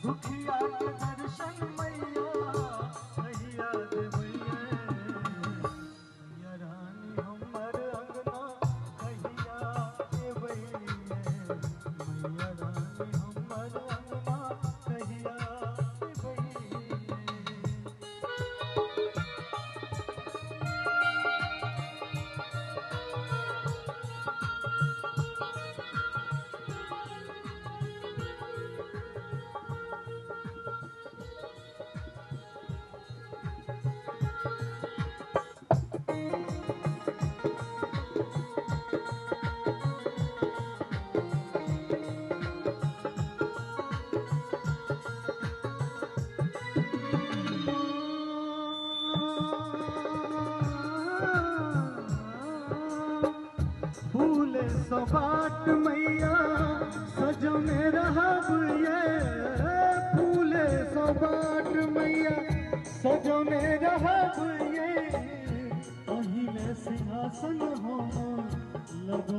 दुखिया के दर्शन मैया कहिया देवैया मैया रानी हमर अंगना कहिया देवैया मैया रानी हमर अंगना कहिया देवैया। फूले सबाट मैया सजने रहब ये फूले सबाट मैया सजने रहब ये पहिले सिंहासन हो लग